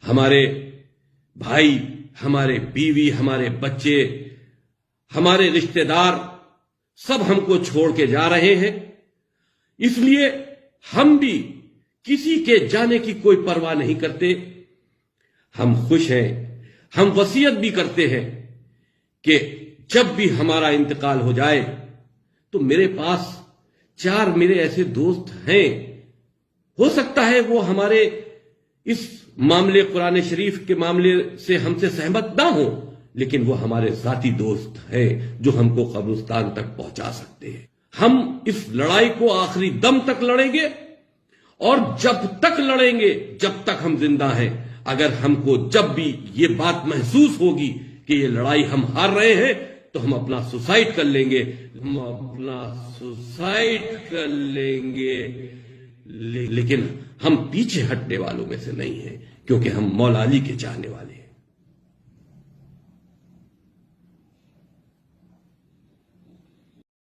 ہمارے بھائی، ہمارے بیوی، ہمارے بچے، ہمارے رشتہ دار سب ہم کو چھوڑ کے جا رہے ہیں، اس لیے ہم بھی کسی کے جانے کی کوئی پرواہ نہیں کرتے۔ ہم خوش ہیں، ہم وصیت بھی کرتے ہیں کہ جب بھی ہمارا انتقال ہو جائے تو میرے پاس 4 میرے ایسے دوست ہیں، ہو سکتا ہے وہ ہمارے اس معاملے قرآن شریف کے معاملے سے ہم سے سہمت نہ ہوں، لیکن وہ ہمارے ذاتی دوست ہیں جو ہم کو قبرستان تک پہنچا سکتے ہیں۔ ہم اس لڑائی کو آخری دم تک لڑیں گے، اور جب تک لڑیں گے جب تک ہم زندہ ہیں۔ اگر ہم کو جب بھی یہ بات محسوس ہوگی کہ یہ لڑائی ہم ہار رہے ہیں تو ہم اپنا سوسائڈ کر لیں گے، لیکن ہم پیچھے ہٹنے والوں میں سے نہیں ہیں، کیونکہ ہم مولا علی کے چاہنے والے ہیں۔